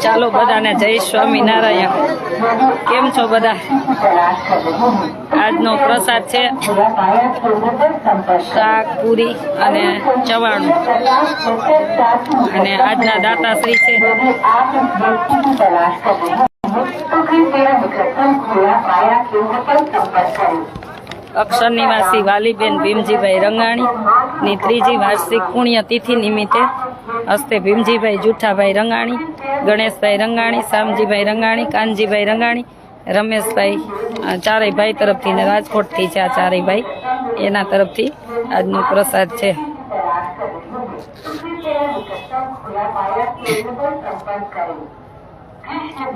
ચાલો બધાને જય સ્વામિનારાયણ। કેમ છો બધા? આજનો પ્રસાદ છે શાક, પૂરી અને ચવાણું, અને આજના દાતાશ્રી છે અક્ષર નિવાસી વાલીબેન ભીમજીભાઈ રંગાણી ની ત્રીજી વાર્ષિક પુણ્યતિથિ નિમિત્તે હસ્તે ભીમજીભાઈ જુઠાભાઈ રંગાણી, ગણેશભાઈ રંગાણી, શામજીભાઈ રંગાણી, કાનજીભાઈ રંગાણી, રમેશભાઈ, ચારેય ભાઈ તરફથી ને રાજકોટથી છે આ ચારેય ભાઈ, એના તરફથી આજનો પ્રસાદ છે।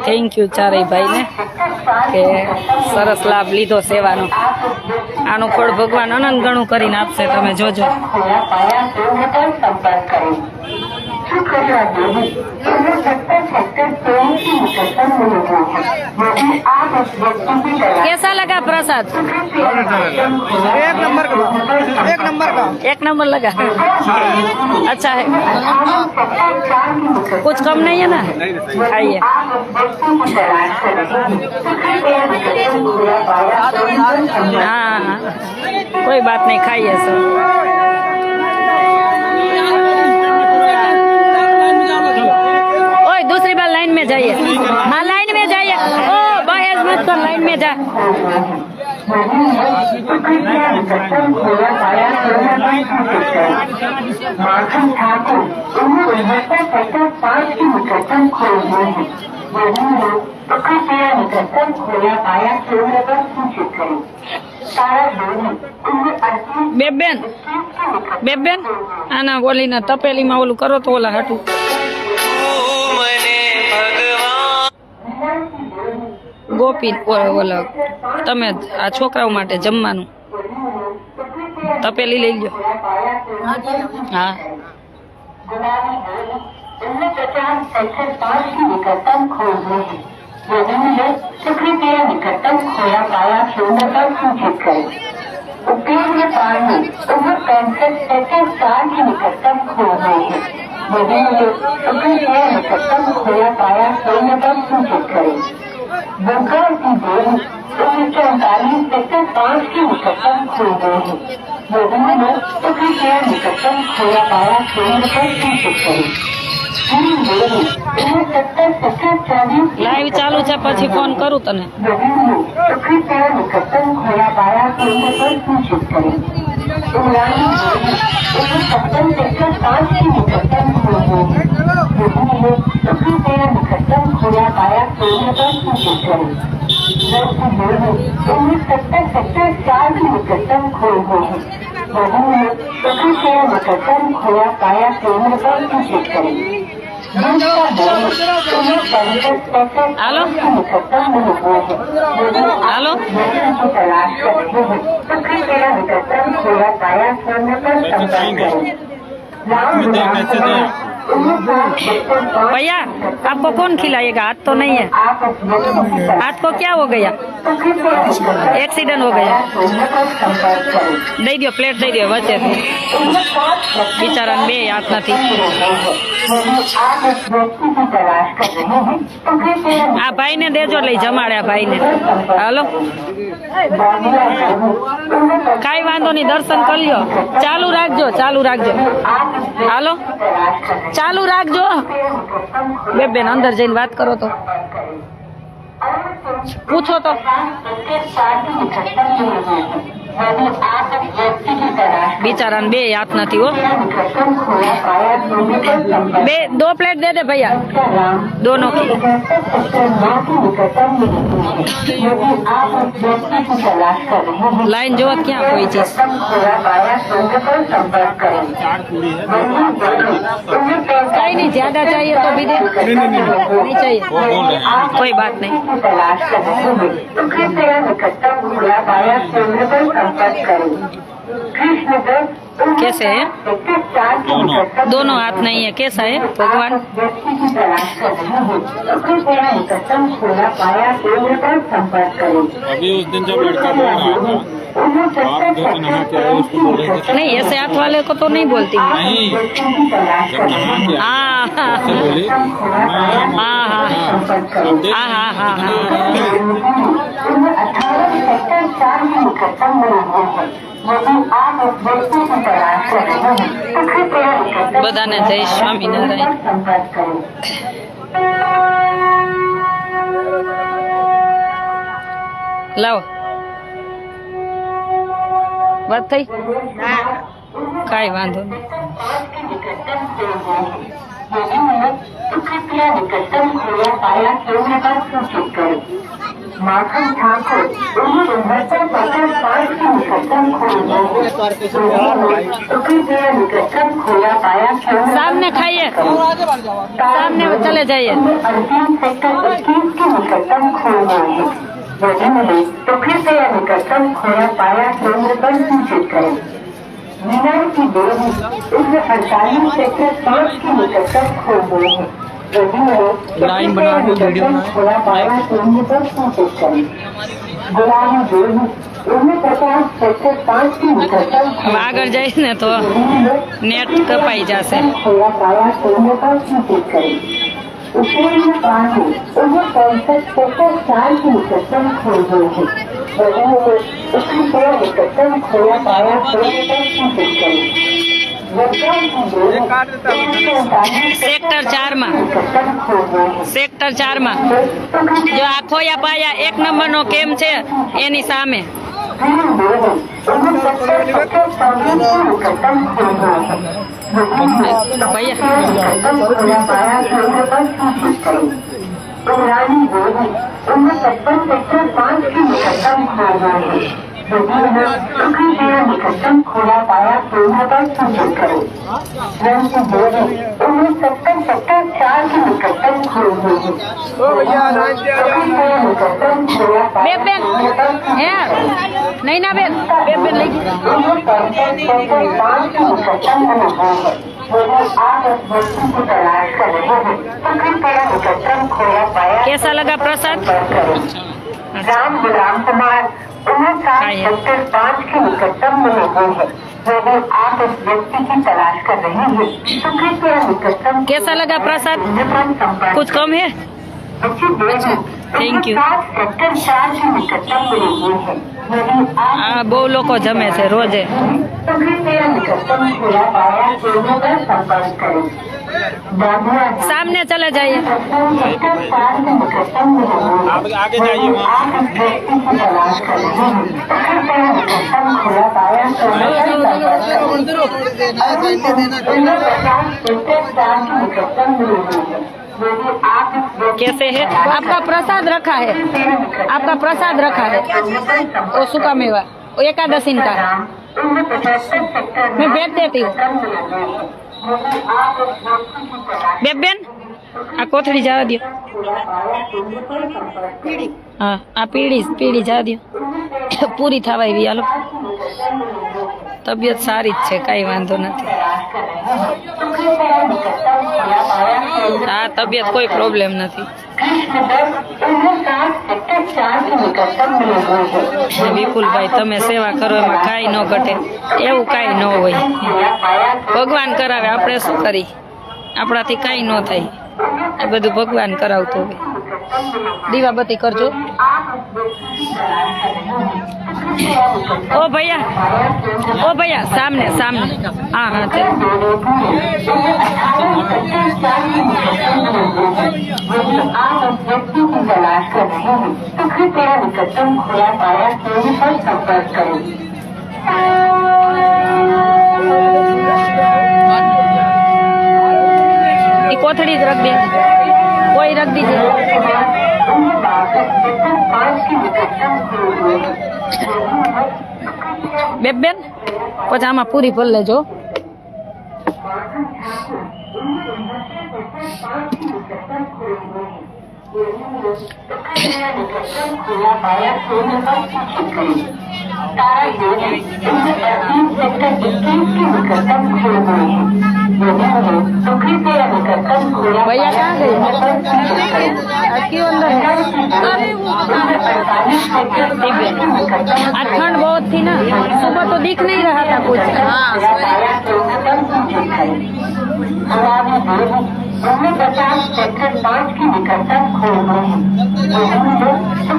થેન્ક યુ ચારેય ભાઈને કે સરસ લાભ લીધો સેવાનો। આનું ફળ ભગવાન અનંત ગણું કરીને આપશે, તમે જોજો। कैसा लगा प्रसाद? एक नंबर लगा। अच्छा है, कुछ कम नहीं है ना? खाइए। हाँ कोई बात नहीं, खाइए सर। ओए दूसरी बार लाइन में जाइए। हाँ लाइन में जाइए। ओ बहस मत कर, लाइन में जा। બેન આના ઓલીના તપેલીમાં ઓલું કરો તો ઓલા હાટું। ગોપી ઓલા તમે આ છોકરાઓ માટે જમવાનું તપેલી લઈ લ્યો। હા उपयोग पानी उम्र 65 साल की निकटतम खो गए हैं। निकटतम खोया पाया सोने पर सूचित करें। बुधवार की देरी 1939 5 की निकटतम खो गए हैं। निकटतम खोया पाया सोने पर सूचित करें। लाइव चालू है, પછી ફોન કરું તને। निकटतम खोया पाया केंद्र पर सूचित करें। निकटतम खो गए हैं। निकटतम खोया पाया केंद्र पर सूचित करें। 1970 4 की निकटतम खो गए हैं। निकटतम खोया पाया केंद्र पर सूचित करें। हेलो हेलो भैया आपको कौन खिलाएगा? हाथ तो नहीं है, हाथ को क्या हो गया? एक्सीडेंट हो गया? दे दियो, प्लेट दे दियो बच्चे बिचारा बे हाथ नहीं। आ भाई ने देजो, लई जमाड़े भाई ने। हेलो कई वांधो नहीं, दर्शन कर लियो। चालू राखजो, चालू राखजो। हेलो चालू राखजो। बेन अंदर जईने बात करो तो पूछो तो। बिचारा बे हाथ नहीं हो। बे 2 प्लेट दे दे भैया, दोनों की। लाइन जो क्या कोई चीज कहीं नहीं, ज्यादा चाहिए तो भी दे, नहीं चाहिए कोई बात नहीं। कैसे है? दोनों हाथ नहीं है, कैसा है भगवान? अभी उस दिन जब लड़का बोल रहा था आप जो नहा के आए उसको बोले थे नहीं, ऐसे हाथ वाले को तो नहीं बोलती मैं। नहीं, जब नहा के आए हाँ उससे बोली हाँ हाँ हाँ બધાને જય સ્વામિનારાયણ। લાવો વાત થઈ, કાંઈ વાંધો નહીં। माखन ठाकुर खोया पाया सामने खाइए, सामने चले जाइए। अंतिम सेक्टर 21 के निकटतम खो गए हैं। यदि मिले तो फिर से यह निकटतम खोया पाया केंद्र पर सूचित करें। मीनार की देवी उसमें 48 सेक्टर 5 के निकटतम खो गए हैं। यदि मिले तो लाइन फिर बना से के वीडियो निकटतम खोया पाया केंद्र पर सूचित करें। गुलाबी देवी उसमें 50 सेक्टर 5 के निकटतम अब આગળ જઈશ ને તો નેટ કપાઈ જશે। खोया पाया केंद्र पर सूचित करें। उपयोग पानी उन्हें 65 सेक्टर 4 के निकटतम खो गए हैं। यदि मिले उसकी तरह निकटतम खोया पाया केंद्र पर सूचित करें। સેક્ટર 4 માં, निकटतम खो गए हैं। સેક્ટર 4 માં જો આ ખોયા પાયા 1 નંબરનો કેમ છે એની સામે। भैया निकटतम खोला पाया केंद्र पर सूचित करें। उन्हें 70 सेक्टर 4 के निकटतम खो गए हैं। निकटतम खोला पाया બેન હે નહીં ના બેન, બેન લઈ ગઈ। कैसा लगा प्रसाद? राम गुलाम कुमार उन्हें 7 सेक्टर 5 के निकटतम मिले हुए हैं। यदि आप इस व्यक्ति की तलाश कर रहे हैं तो कृपया निकटतम कैसा लगा प्रसाद? संपर्क कुछ कम है? Thank you. 7 सेक्टर 4 के निकटतम मिले हुए हैं। यदि आप આ બહુ લોકો જમે છે રોજે। तो कृपया निकटतम खुला पाया केंद्र पर संपर्क करें। दादरा सामने चले जाइए। सेक्टर 4 के निकटतम मिले हुए हैं। आप आगे जाइए वहाँ। आप इस व्यक्ति की तलाश कर रहे हैं तो कृपया निकटतम खुला पाया केंद्र पर संपर्क करें। 50 सेक्टर 4 के निकटतम मिले हुए हैं। यदि आप इस व्यक्ति कैसे है? आपका प्रसाद रखा है, आपका प्रसाद रखा है वो सूखा मेवा, वो एकादशी का मैं भेज देती हूँ। बेन आ कोथड़ी जा दियो। हाँ आ पीड़ी जा दियो, पूरी थवा एवी हालो। तबियत सारी है, कई वांधो नहीं। हाँ तबियत कोई प्रॉब्लम नहीं। विपुल भाई तमे सेवा करो एमां काई न घटे, एवुं काई न होय। भगवान करावे, आपणे शुं करी, आपणाथी काई न थाय। आ बधुं भगवान करावतो होय। दीवाबत्ती करजो। ओ भैया सामने सामने। हाँ हाँ चल। आप उस व्यक्ति की तलाश कर रहे हैं तो कृपया निकटतम खुला पाया केंद्र पर संपर्क करें। कोथड़ी रख दे, कोई रख दीजिए। बेन પછી આમાં પૂરી ભર લેજો। तारादेव सेक्टर 21 के निकटतम खोए हुए हैं। यदि उन्हें तो कृपया निकटतम खोया भैया कहाँ गए? क्यों अंदर है? आज ठंड बहुत थी ना, सुबह तो दिख नहीं रहा था कुछ। हाँ सेक्टर 5 के निकटतम खोए हुए हैं। यदि उन्हें तो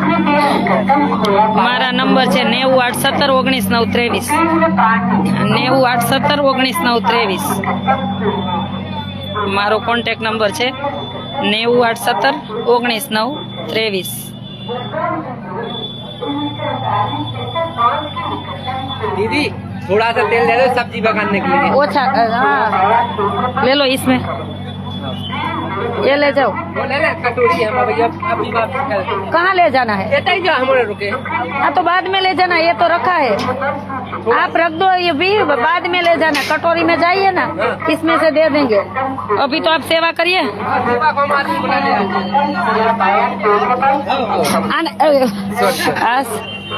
कृपया निकटतम खोया મારા નંબર છે 98171993 98171993 મારો કોન્ટેક્ટ નંબર છે 98171993 दीदी थोड़ा सा तेल ले लो सब्जी पकाने के लिए। ओछा हाँ ले लो इसमें ये ले जाओ। वो ले ले कटोरी है भैया अभी वापस कर कहाँ ले जाना है? कहता ही जो हमारे रुके हाँ तो बाद में ले जाना, ये तो रखा है आप रख दो, ये भी बाद में ले जाना। कटोरी में जाइए ना, इसमें से दे देंगे। अभी तो आप सेवा करिए। सेवा को हम आदमी बुला ले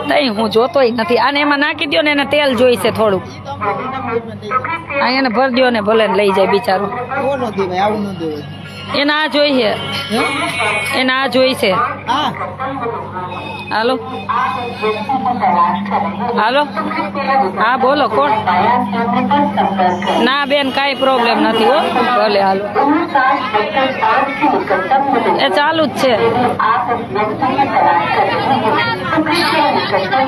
તઈ હું જોતોય નથી। આને એમાં નાખી દો ને, એને તેલ જોઈશે થોડું, અહીંયા ભર દો ને ભલે ને લઈ જાય બિચારો। એને આ જોઈએ, એને આ જોઈશે। હાલો હાલો હા બોલો કોણ? ના બેન કાંઈ પ્રોબ્લેમ નથી હો, ભલે હાલો એ ચાલુ જ છે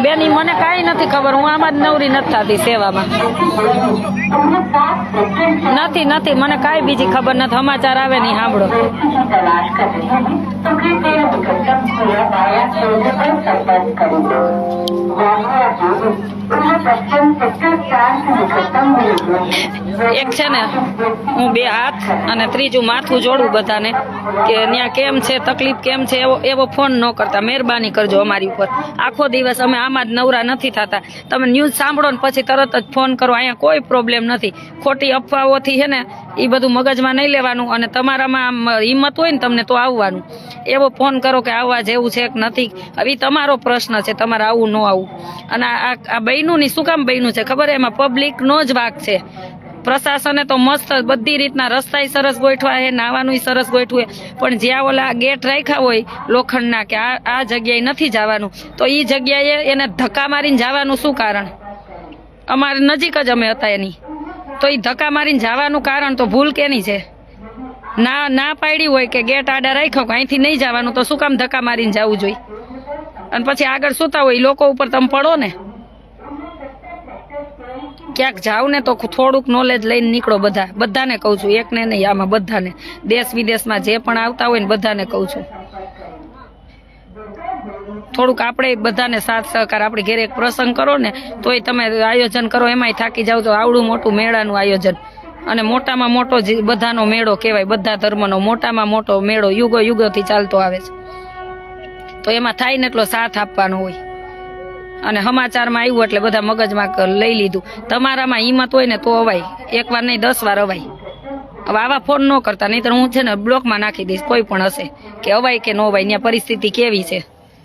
બેન। ઈ મને કાંઈ નથી ખબર, હું આમાં જ નવરી નથી થતી સેવામાં। નથી નથી મને કાંઈ બીજી ખબર નથી, સમાચાર આવે નહીં સાંભળો। એક છે ને હું બે હાથ અને ત્રીજું માથું જોડું બધાને કે ત્યાં કેમ છે, તકલીફ કેમ છે, એવો ફોન ન કરતા, મહેરબાની કરજો અમારી ઉપર। આખો દિવસ અમે આમાં જ નવરા નથી થતા। તમે ન્યૂઝ સાંભળો ને પછી તરત જ ફોન કરો, અહીંયા કોઈ પ્રોબ્લેમ નથી। ખોટી અફવાઓથી છે ને એ બધું મગજમાં નહીં લેવાનું, અને તમારામાં હિંમત હોય ને તમને તો આવવાનું। એવો ફોન કરો કે આવવા જેવું છે કે નથી, હવે તમારો પ્રશ્ન છે, તમારે આવું ન આવું। અને આ બન્યું ની શું કામ બન્યું છે ખબર? એમાં પબ્લિકનો જ વાંક છે। પ્રશાસને તો મસ્ત બધી રીતના રસ્તાય સરસ ગોઠવા છે, નાવાનું સરસ ગોઠવું છે, પણ જ્યાં ઓલા ગેટ રાખ્યા હોય લોખંડના કે આ જગ્યાએ નથી જવાનું, તો એ જગ્યાએ એને ધક્કા મારીને જવાનું શું કારણ? અમારે નજીક જ અમે હતા એની, તો એ ધક્કા મારીને જવાનું કારણ તો ભૂલ કેની છે? ના પાડી હોય કે ગેટ આડા રાખ્યો કે અહીંથી નહીં જવાનું, તો શું કામ ધક્કા મારીને જવું જોઈએ? અને પછી આગળ સુતા હોય લોકો ઉપર તમે પડો ને। ક્યાંક જાવ ને તો થોડુંક નોલેજ લઈને નીકળો, બધાને કહું છું, એકને નહીં, આમાં બધાને, દેશ વિદેશમાં જે પણ આવતા હોય ને બધાને કહું છું। થોડુંક આપણે બધાને સાથ સહકાર, આપણે ઘેરે એક પ્રસંગ કરો ને તોય તમે આયોજન કરો, એમાંય થાકી જાવ તો આવડું મોટું મેળાનું આયોજન, અને મોટામાં મોટો બધાનો મેળો કહેવાય, બધા ધર્મનો મોટામાં મોટો મેળો યુગોથી ચાલતો આવે છે, તો એમાં થાય ને એટલો સાથ આપવાનો હોય। અને સમાચારમાં આવ્યું એટલે બધા મગજમાં લઈ લીધું। તમારામાં હિંમત હોય ને તો અવાય, એક વાર નહીં 10 વાર અવાય। હવે આવા ફોન ન કરતા, નહીં તો હું છે ને બ્લોકમાં નાખી દઈશ, કોઈ પણ હશે કે અવાય કે ન અવાય, ત્યાં પરિસ્થિતિ કેવી છે।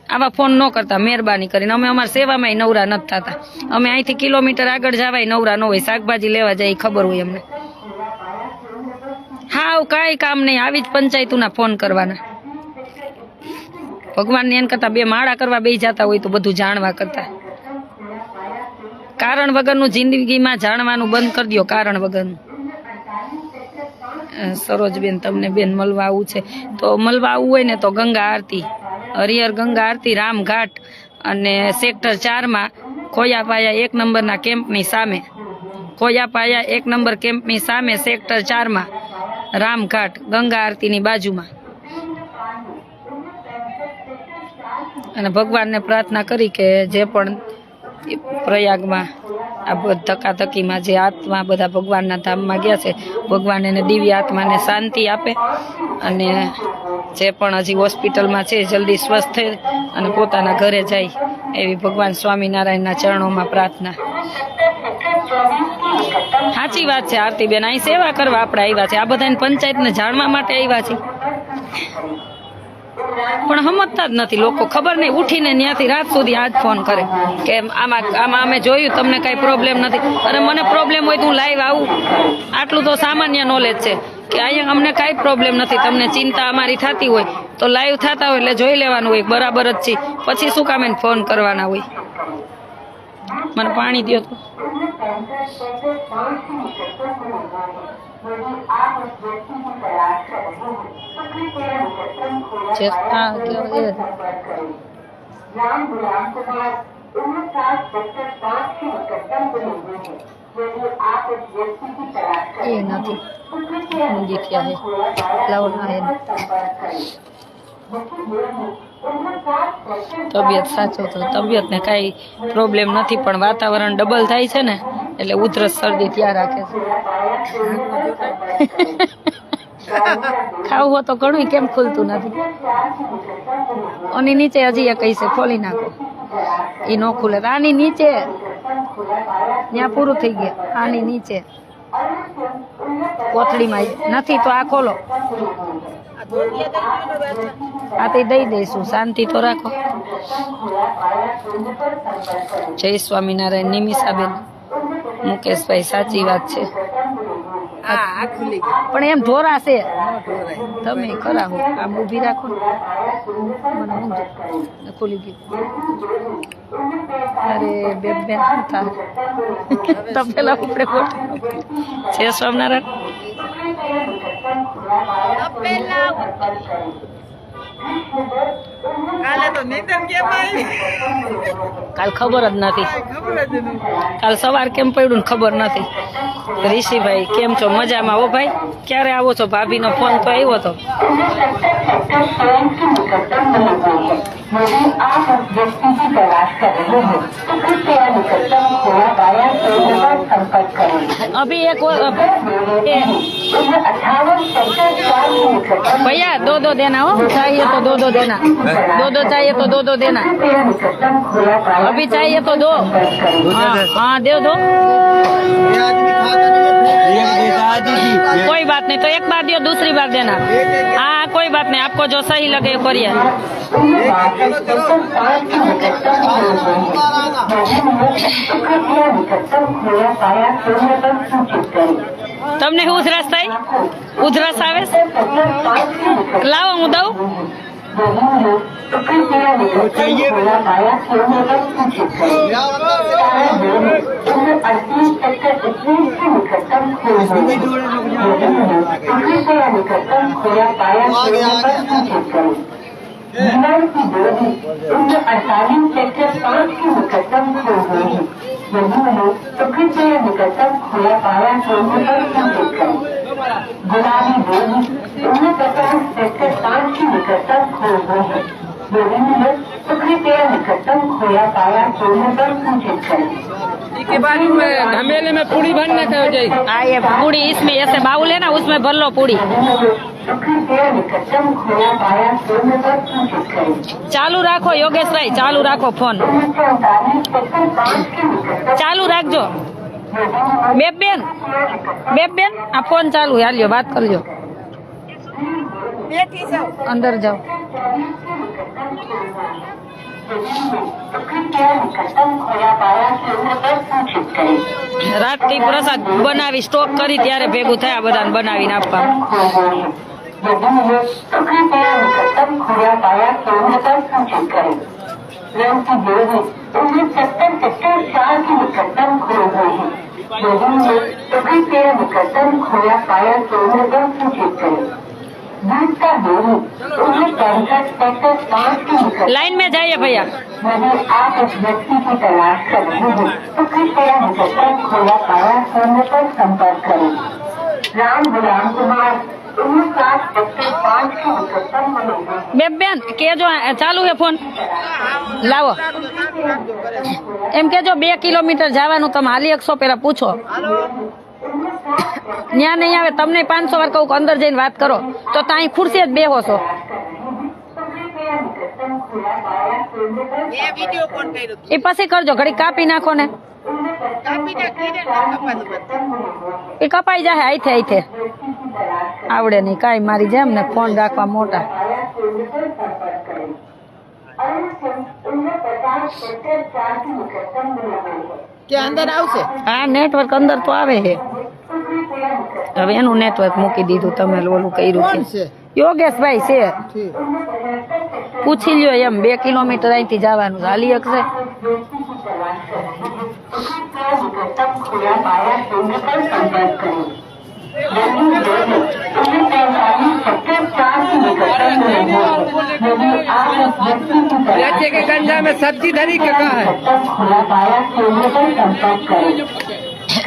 આવા ફોન ન કરતા મહેરબાની કરીને। અમે અમારી સેવામાં નવરા નથી થતા, અમે અહીંથી કિલોમીટર આગળ જવાય નવરા ન હોય, શાકભાજી લેવા જાય ખબર હોય અમને। હા કાંઈ કામ નહીં, આવી જ પંચાયતોના ફોન કરવાના। ભગવાનને એમ કરતા બે માળા કરવા બે જતા હોય તો બધું જાણવા કરતા, કારણ વગરનું જિંદગીમાં જાણવાનું બંધ કરી દો, કારણ વગરનું। સરોજબેન તમને બેન મળવા આવું છે, તો મળવા આવવું હોય ને તો ગંગા આરતી, હરિહર ગંગા આરતી, રામઘાટ અને સેક્ટર 4માં ખોયાપાયા 1 નંબરના કેમ્પની સામે, ખોયાપાયા 1 નંબર કેમ્પની સામે સેક્ટર 4માં રામઘાટ ગંગા આરતીની બાજુમાં। અને ભગવાનને પ્રાર્થના કરી કે જે પણ પ્રયાગમાં આ ધક્કાધક્કીમાં જે આત્મા બધા ભગવાનના ધામમાં ગયા છે, ભગવાન એને દિવ્ય આત્માને શાંતિ આપે, અને જે પણ હજી હોસ્પિટલમાં છે જલ્દી સ્વસ્થ થઈ અને પોતાના ઘરે જાય એવી ભગવાન સ્વામિનારાયણના ચરણોમાં પ્રાર્થના। સાચી વાત છે આરતીબેન, અહીં સેવા કરવા આપણે આવ્યા છે, આ બધાને પંચાયતને જાણવા માટે આવ્યા છે। પણ સમજતા જ નથી લોકો. ખબર નહીં, ઉઠીને ત્યાંથી રાત સુધી આજ ફોન કરે કે આમાં અમે જોયું, તમને કાંઈ પ્રોબ્લેમ નથી. અને મને પ્રોબ્લેમ હોય તો હું લાઈવ આવું. આટલું તો સામાન્ય નોલેજ છે કે અહીંયા અમને કાંઈ પ્રોબ્લેમ નથી. તમને ચિંતા અમારી થતી હોય તો લાઈવ થતા હોય એટલે જોઈ લેવાનું હોય બરાબર જ છે. પછી શું કામ એને ફોન કરવાના હોય. મને પાણી દો તો. એ નથી ઊંઘી થયા છે. લાવો ના હે તબિયત સાચો તો તબિયતને કાંઈ પ્રોબ્લેમ નથી, પણ વાતાવરણ ડબલ થાય છે ને એટલે ઉધરસ શરદી ત્યાં રાખે છે. ખાવું હોય તો ઘણું કેમ ખુલતું નથી. અને નીચે હજી એ કઈ છે, ખોલી નાખો. એ ન ખુલે. આની નીચે ત્યાં પૂરું થઈ ગયા. આની નીચે કોથળીમાં નથી તો આ ખોલો. આ તે દઈ દઈશું, શાંતિ તો રાખો. જય સ્વામિનારાયણ. નિમિષાબેન, મુકેશભાઈ, સાચી વાત છે. પણ એમ ઢોરાશે તમે કરાવો. આમ ઊભી રાખો. મને ઊંધું ખુલી ગયું. અરે બેન શું થાય તપેલા ઉપડે. જય સ્વામિનારાયણ. કાલ ખબર જ નથી. કાલ સવાર કેમ પડ્યું ને ખબર નથી. ઋષિભાઈ કેમ છો? મજામાં હો ભાઈ. ક્યારે આવો છો? ભાભીનો ફોન તો આવ્યો હતો. अभी एक भैया दो देना हो, चाहिए तो दो देना, दो चाहिए तो दो देना. अभी चाहिए तो दो. हाँ दे दो. कोई बात नहीं, तो एक बार दियो, दूसरी बार देना. हाँ कोई बात नहीं, आपको जो सही लगे करिए. તમને ઉધરસ થાય? ઉધરસ આવે? લાવો હું દઉં. गुलाबी देवी 49 सेक्टर 5 की निकटतम खो गई है. यदि मिले तो कृपया निकटतम खोया पाया छोड़ने पर सूचित करें. के बाद में घमेले में पूरी भरने का हो जाएगी. हाँ ये पूरी इसमें ऐसे बाउल है ना, उसमें भर लो पूरी. तो कृपया निकटतम खोया पाया छोड़ने पर सूचित करें. चालू राखो योगेश भाई, चालू राखो फोन. 49 सेक्टर 5 की निकटतम चालू રાખજો. બેન આ ફોન ચાલુ હાલ્યો, વાત કરજો. અંદર જાઓ. રાતથી પ્રસાદ બનાવી સ્ટોક કરી ત્યારે ભેગું થયા બધાને બનાવીને આપવા. लाइन में जाइए भैया. यदि आप इस व्यक्ति की तलाश कर रहे हैं तो कृपया निकटतम खोला पाया केंद्र पर संपर्क करें. राम गुलाम कुमार 49 सेक्टर 5 की निकटतम બેન કેજો ચાલુ હે ફોન. લાવો એમ કેજો 2 કિલોમીટર જવાનું તમે હાલી 100 પેલા પૂછો. ન્યા નહીં આવે તમને 500 વાર કહું અંદર જઈને વાત કરો તો ત્યાં ખુરશી જ બેહો છો. એ પછી કરજો, ઘડી કાપી નાખો ને. એ કપાઈ જાય આઈથે આવડે નહીં કાંઈ મારી જેમ ને ફોન રાખવા મોટા. કે અંદર આવશે? હા નેટવર્ક અંદર તો આવે છે હવે એનું નેટવર્ક મૂકી દીધું તમે ઓલું કર્યું કોણ છે છે? યોગેશભાઈ છે ઠીક. પૂછી લ્યો એમ 2 કિલોમીટર અહીંથી જવાનું છે. હાલી શકશે जैसे कि गंजा में सब्जी धरी का कहाँ है?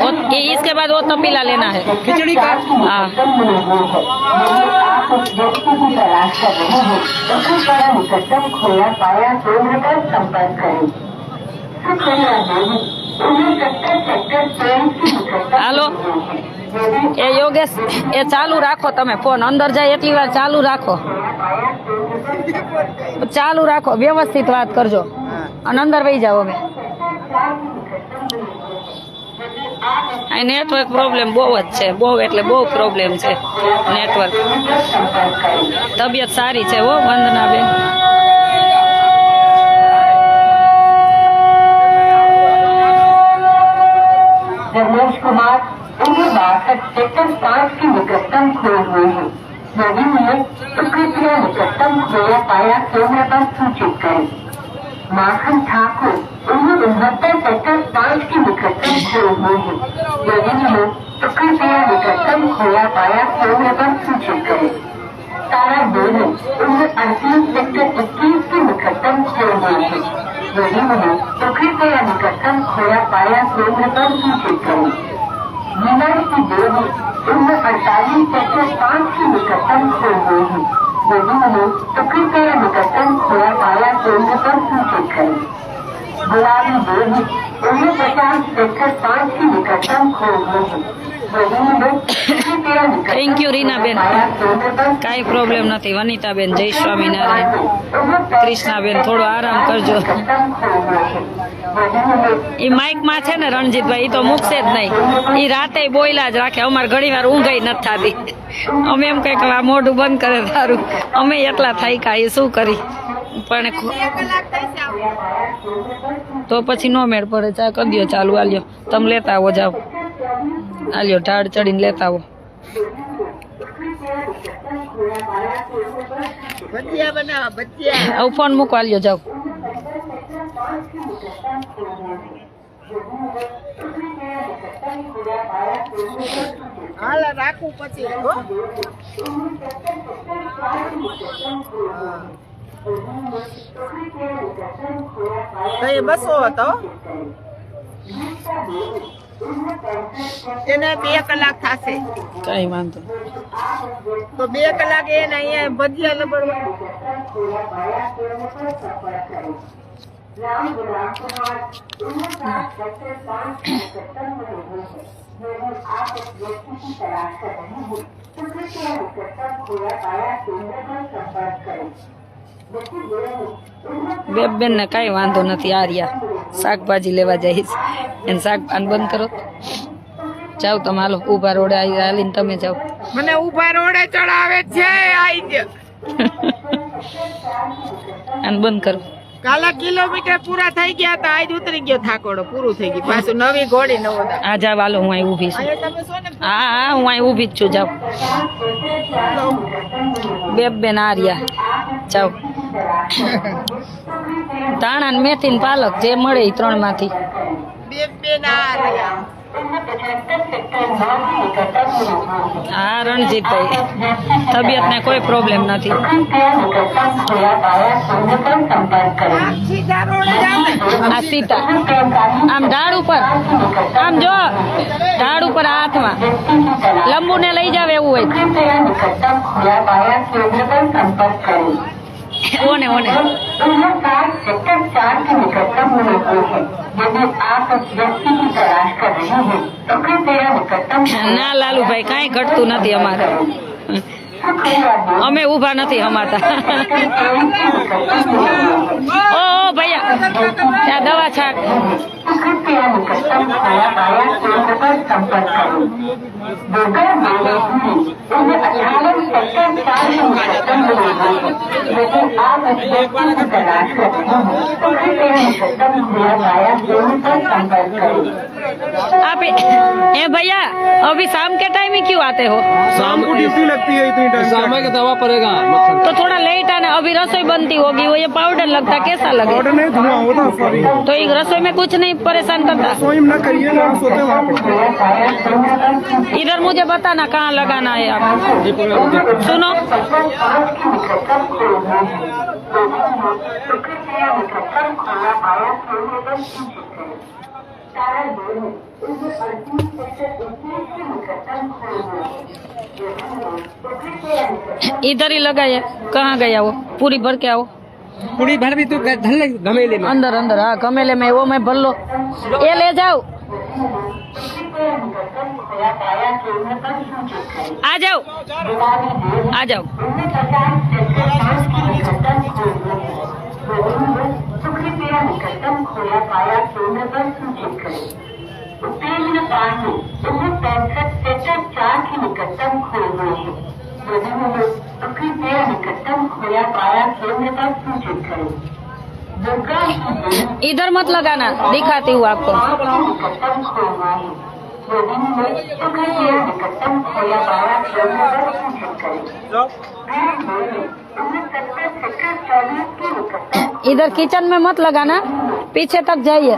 और ये इसके बाद वो तपीला लेना है खिचड़ी का? हाँ હાલો એ યોગેશ એ ચાલુ રાખો તમે ફોન અંદર જાય એટલી વાર ચાલુ રાખો વ્યવસ્થિત વાત કરજો અને અંદર વહી જાઓ હવે આ નેટવર્ક પ્રોબ્લેમ બહુ જ છે બહુ એટલે બહુ પ્રોબ્લેમ છે નેટવર્ક તબિયત સારી છે હો વંદનાબેન रमेश कुमार उन्हें 62 सेक्टर 5 के निकटतम खोए हुए हैं यदि उन्हें तो कृपया निकटतम खोया पाया केंद्र पर सूचित करें माखन ठाकुर उन्हें 69 सेक्टर 5 के निकटतम खोए हुए हैं यदि उन्हें तो कृपया निकटतम खोया पाया केंद्र पर सूचित करें तारा देवी उन्हें 38 सेक्टर 21 के निकटतम खोए हुए हैं यदि उन्हें तो कृपया निकटतम खोया पाया केंद्र पर सूचित करें मीनार की देवी उन्हें 48 सेक्टर 5 के निकटतम खोए हुए हैं यदि उन्हें तो कृपया निकटतम खोया पाया केंद्र पर सूचित करें गुलाबी देवी उन्हें 50 सेक्टर 5 के निकटतम खोए हुए हैं यदि उन्हें कृपया Thank you, રીનાબેન. કાંઈ પ્રોબ્લેમ નથી વનિતાબેન જય સ્વામિનારાયણ કૃષ્ણાબેન થોડો આરામ કરજો એ માઇકમાં છે ને રણજીતભાઈ એ તો મૂકશે જ નહીં એ રાતે બોયલા જ રાખે અમારે ઘણી વાર ઊંઘાઈ નથી થતી અમે એમ કંઈક આ મોઢું બંધ કરે સારું અમે એટલા થાક્યા એ શું કરી પણ તો પછી નો મેળ પડે ચા કરી દો ચાલુ આલ્યો તમે લેતા આવો જાઓ આલ્યો ઢાળ ચડીને લેતા આવો ભજીયા બનાવો ભજીયા. હવે ફોન મૂકો આલ્યો જાઓ હાલ રાખું પછી હો. તો એ 200 હતો એને 2 કલાક થશે કઈ વાંધો તો 2 કલાક એને અહીંયા ભજીયા લબડવા બેન ને કઈ વાંધો નથી આર્યા શાકભાજી લેવા જઈશ એને શાક આને બંધ કરો જાઓ તમે હાલો ઉભા રોડે હાલીને તમે જાઓ મને ઉભા રોડે ચડાવે છે આઈ જ આને બંધ કરો કાલા કિલોમીટર પૂરા થઈ ગયા હતા આજ ઉતરી ગયો થાકોડો પૂરું થઈ ગયું પાછું નવી ઘોડી નવો દા આ જાવ હાલો હું અહીં ઊભી છું અહીંયા તમે છો ને હા હા હું અહીં ઊભી જ છું જાઓ બેન આર્યા જાઓ ધાણા ને મેથી ને પાલક જે મળે એ 3 માંથી બે ના રહ્યા હા રણજીતભાઈ તબિયત ને કોઈ પ્રોબ્લેમ નથી સીધા રોડે જાવ ને આ સીતા આમ ઢાળ ઉપર આમ જો ઢાળ ઉપર હાથમાં લંબુ ને લઈ જાવ એવું હોય ઓને ઓને सेक्टर 4 के निकटतम में है यदि आप उस व्यक्ति की तलाश कर रहे हैं तो कृपया निकटतम ના લાલુભાઈ કાંઈ ઘટતું નથી અમારે અમે ઊભા નથી હમાતા ઓ ભૈયા ત્યાં દવા છાંટ कृपया निकटतम खोया पाया केंद्र पर संपर्क करें। दुर्गा देवी 58 सेक्टर 4 के निकटतम बुजुर्ग यदि आप इस व्यक्ति की तलाश कर रहे हैं तो कृपया निकटतम खुला पाया केंद्र पर संपर्क करें। आप ए भैया अभी शाम के टाइम ही क्यों आते हो? शाम को ड्यूटी लगती है इतनी टाइम। समय का दवा पड़ेगा तो थोड़ा लेट आना, अभी रसोई बनती होगी, वो ये पाउडर लगता कैसा लगे? ऑर्डर नहीं धुआं होता सॉरी। तो एक रसोई में कुछ नहीं परेशान करता? रसोई में ना करिए ना, सोते वहाँ पे। इधर मुझे बताना कहाँ लगाना है आप। सुनो इधर ही लगाए, कहाँ गया वो? पूरी भर के आओ। पूरी भर भी तो धल गमेले में अंदर अंदर, हाँ गमेले में, वो मैं भर लो, ये ले जाओ। आ जाओ आ जाओ। निकटतम खोया पाया केंद्र पर सूचित करें। उत्तेजना पानी 65 सेक्टर 4 की निकटतम खोए हुए हैं। तो कृपया निकटतम खोया पाया केंद्र पर सूचित करें। दुर्गा इधर मत लगाना, दिखाती हूँ आपको। निकटतम खोए हुए हैं। तो कृपया निकटतम खोया पाया केंद्र पर सूचित करें। इधर किचन में मत लगाना, पीछे तक जाइए।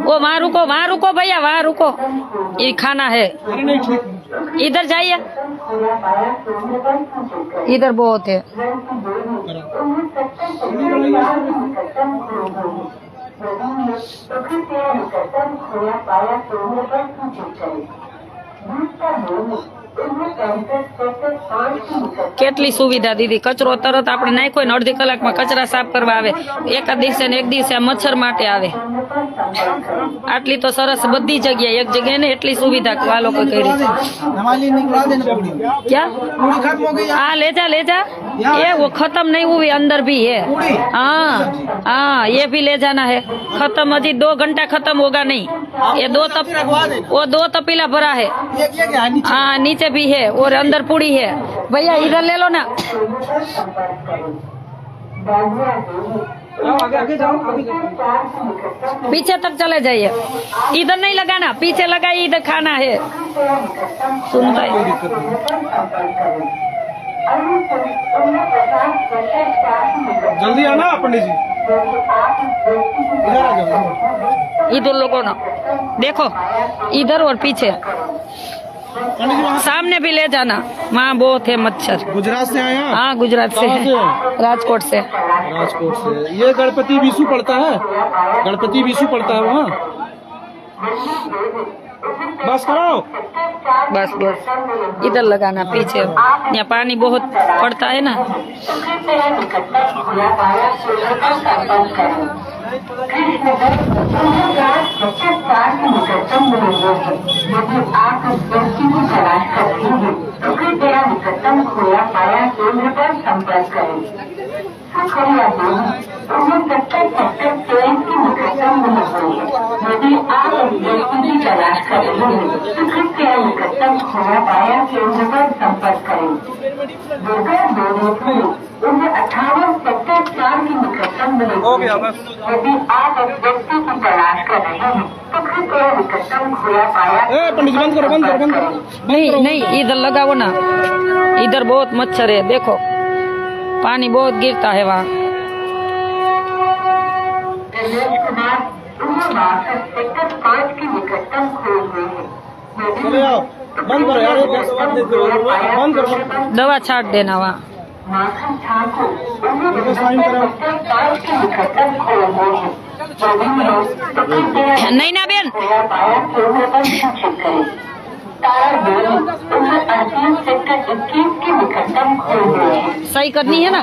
वो वहाँ रुको भैया, वहाँ रुको, ये खाना है। इधर जाइए, इधर बहुत है। કેટલી સુવિધા દીધી, કચરો તરત આપણે નાખ્યો ને અડધી કલાકમાં કચરા સાફ કરવા આવે, એક દિવસે ને એક દિવસે આ મચ્છર માટે આવે। આટલી તો સરસ બધી જગ્યાએ, એક જગ્યાએ ને એટલી સુવિધા આ લોકો કરી। क्या हाँ ले जा ये वो खत्म नहीं हुई, अंदर भी है। हाँ हाँ ये भी ले जाना है, खत्म अभी 2 घंटा खत्म होगा नहीं। ये वो 2 तपीला भरा है। हाँ नीचे भी है और अंदर पूरी है। भैया इधर ले लो ना। पीछे तक चले जाइए, इधर नहीं लगाना, पीछे लगाइए, इधर खाना है। सुनता है जल्दी आना पंडित जी। इधर लोगों ना देखो, इधर और पीछे, सामने भी ले जाना, वहाँ बहुत है मच्छर। गुजरात से आए हैं? हाँ गुजरात से है, राजकोट से। राजकोट से। ये गणपति विशु पड़ता है, गणपति विशु पड़ता है वहाँ। बस कराओ, बस इधर लगाना पीछे, यहाँ पानी बहुत पड़ता है ना। यदि आप इस व्यक्ति की तलाश कर रहे हैं तो कृपया निकटतम खोया पाया केंद्र पर संपर्क करें। खोया सेक्टर 23 की निकटतम यदि आप इस व्यक्ति की तलाश कर रहे हैं तो कृपया निकटतम खोया पाया केंद्र पर संपर्क करें। दुर्गा देवी 18 सेक्टर 4 की निकटतम यदि आप इस व्यक्ति की तलाश कर रहे हैं तो कृपया निकटतम खोया पाया। पंडित बंद करो, बंद करो, बंद करो। नहीं इधर लगाओ ना, इधर बहुत मच्छर है, देखो पानी बहुत गिरता है वहाँ। सेक्टर 5 की निकटतम खोए हुए हैं। चले आओ, बंद करो यार, बंद करो। दवा छाट देना वहाँ। माखन ठाकुर सेक्टर 5 की निकटतम खोए हुए हैं। नहीं ना बेन, पाया केंद्र पर सूचित करें। तारा देवी उम्र 38 सेक्टर 21 के निकटतम खोए हुए हैं। सही करनी है ना।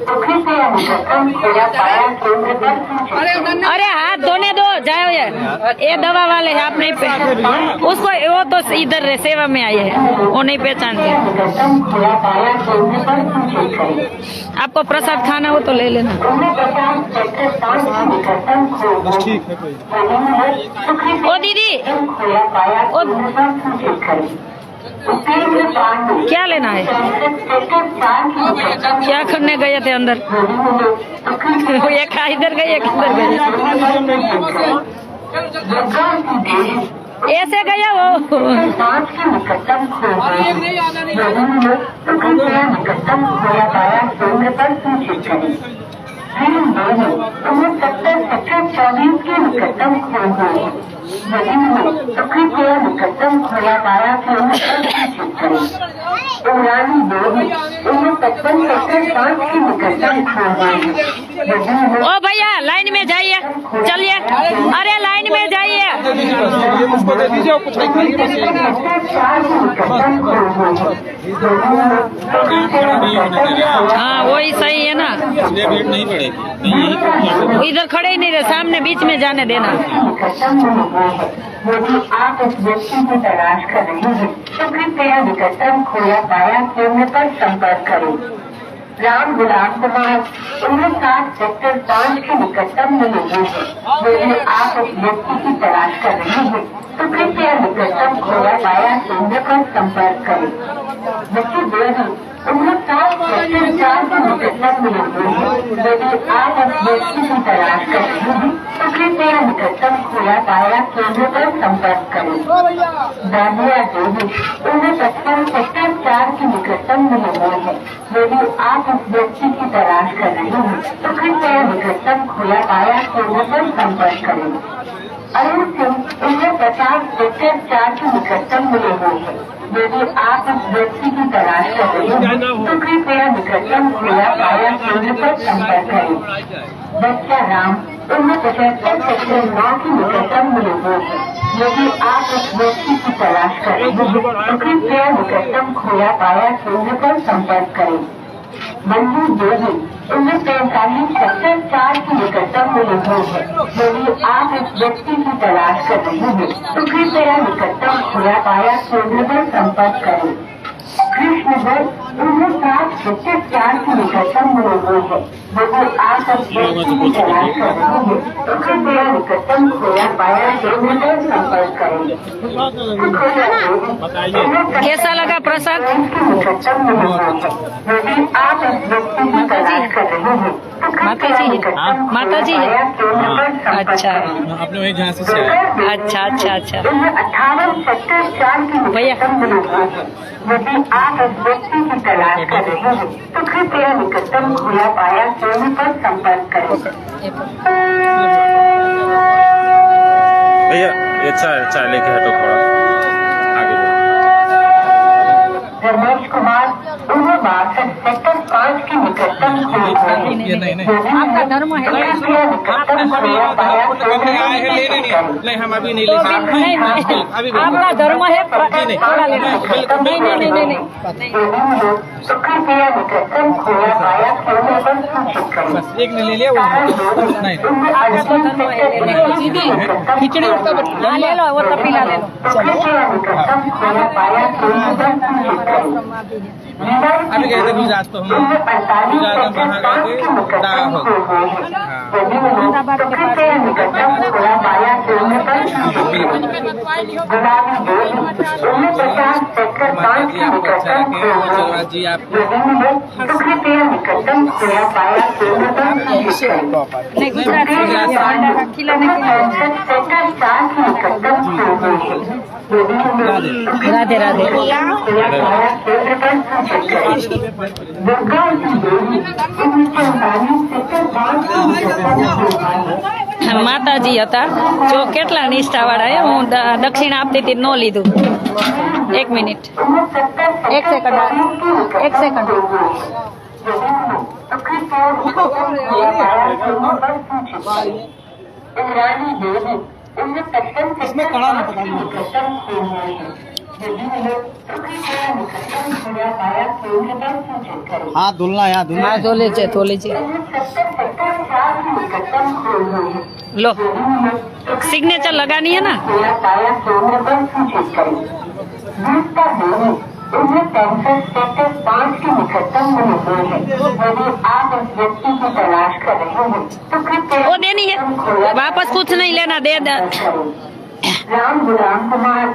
टुकड़ी से यह निकटतम खोया पाया केंद्र पर सूचित करें। अरे हाथ धोने दो, जाओ ये दवा वाले हैं, आप नहीं उसको, वो तो इधर सेवा में आए हैं, वो नहीं पहचानते। निकटतम खोया पाया केंद्र पर सूचित करें। आपको प्रसाद खाना हो तो ले लेना। उम्र 50 सेक्टर 5 के निकटतम खोए हुए ठीक है कोई टुकड़ी ओ दीदी, खोया पाया केंद्र पर सूचित करें। उपेंद्र पांडे क्या लेना है? सेक्टर 4 के निकटतम क्या करने गए थे अंदर? एक इधर गए, एक इधर गए, ऐसे गया वो। पाँच के निकटतम निकटतम खोया पाया केंद्र पर सूचित करें। उम्र 70 सेक्टर 24 के निकटतम खोए हुए हैं। निकटतम खोया पाया केंद्र पर सूचित करें। इमरानी देवी उम्र 55 सेक्टर 5 के निकटतम खोए हुए हैं। ओ भैया लाइन में जाइए, चलिए, अरे लाइन में जाइए। उसको दे दीजिए और कुछ खाली बस हाँ वही सही है ना, इसलिए भीड़ नहीं पड़ेगी। नहीं यही इधर खड़े ही नहीं रहे, सामने बीच में जाने देना। यदि आप इस व्यक्ति की तलाश कर रहे हैं तो कृपया निकटतम खोया पाया केंद्र पर संपर्क करें। राम गुलाम कुमार उम्र 60 सेक्टर 5 के निकटतम मिले हुए हैं। यदि आप इस व्यक्ति की तलाश कर रहे हैं तो कृपया निकटतम खोया पाया केंद्र पर संपर्क करें। बच्चे देवी उम्र 60 सेक्टर 4 के निकटतम मिले हुए हैं। यदि आप इस व्यक्ति की तलाश कर रहे हैं तो कृपया निकटतम खोया पाया केंद्र पर संपर्क करें। दानिया देवी उम्र 55 सेक्टर 4 के निकटतम मिले हुए हैं। यदि आप इस व्यक्ति की तलाश कर रहे हैं तो कृपया निकटतम खोया पाया केंद्र पर संपर्क करें। अरुण सिंह उम्र 50 सेक्टर 4 के निकटतम मिले हुए हैं। यदि आप इस व्यक्ति की तलाश कर रहे हैं तो कृपया निकटतम खोया पाया केंद्र पर संपर्क करें। बच्चा राम उम्र 75 सेक्टर 9 के निकटतम मिले हुए हैं। यदि आप इस व्यक्ति की तलाश कर रहे हैं तो कृपया निकटतम खोया पाया केंद्र पर संपर्क करें। मंजू देवी उम्र 45 सेक्टर 4 के निकटतम मिले हुए हैं। यदि आप इस व्यक्ति की तलाश कर रहे हैं तो कृपया निकटतम खोया पाया केंद्र पर संपर्क करें। कृष्ण भट्ट उम्र 60 सेक्टर 4 के निकटतम मिले हुए हैं। यदि आप इस व्यक्ति की तलाश कर रहे हैं तो कृपया निकटतम खोया पाया केंद्र पर संपर्क करें। कैसा लगा प्रसाद? निकटतम मिले हुए हैं। यदि आप इस व्यक्ति की तलाश कर रहे हैं तो कृपया निकटतम माता जी खोया केंद्र पर संपर्क अच्छा करें। अपने वही झांसी से आए। अच्छा अच्छा अच्छा। उम्र 58 सेक्टर 4 के निकटतम मिले हुए हैं। यदि आप इस व्यक्ति की तलाश कर रहे हैं तो कृपया निकटतम खोया पाया केंद्र पर संपर्क करें। भैया ये चाय लेके हटो थोड़ा आगे बढ़ो। रमेश कुमार उम्र 62 सेक्टर 5 के निकटतम खोए हुए हैं। आपका धर्म है कृपया निकटतम खोया पाया केंद्र पर संपर्क करें। नहीं हम अभी नहीं ले सकते। नहीं आपका धर्म है, थोड़ा लेना। नहीं नहीं नहीं नहीं तो कृपया निकटतम खोया पाया केंद्र पर सूचित करें। बस एक ने ले लिया वो नहीं खिचड़ी हाँ ले लो, वो तो पिला ले लो। निकटतम खोया पाया केंद्र पर सूचित करें। अभी गए थे गुजरात तो हम गुजरात में वहाँ गए थे डागा हो कृपया निकटतम खोया पाया केंद्र पर सूचित करें। गुलाबी देवी उम्र 50 सेक्टर 5 के निकटतम खोए हुए हैं। जी आप तो कृपया निकटतम खोया पाया केंद्र पर सूचित करें। नहीं गुजरात खिलाने के लिए। सेक्टर 4 के निकटतम खोए हुए हैं। राधे राधे। खोया पाया केंद्र पर सूचित करें। दुर्गा देवी उम्र 44 सेक्टर 5 के निकटतम खोए हुए हैं। માતાજી હતા જો કેટલા નિષ્ઠાવાળા હે, હું દક્ષિણ આપતી હતી ન લીધું। એક મિનિટ, એક સેકન્ડ, એક સેકન્ડ। इंद्राणी देवी उम्र 55 इसमें कड़ा ना पता हाथ धुलना यहाँ धुलना હા ધોલે છે लो सिग्नेचर लगानी है ना उन्हें कैंसर सेक्टर 5 के निकटतम में हुए हैं। यदि आप इस व्यक्ति की तलाश कर रहे हैं तो कृपया वो देनी है वापस कुछ नहीं लेना दे राम गुलाम कुमार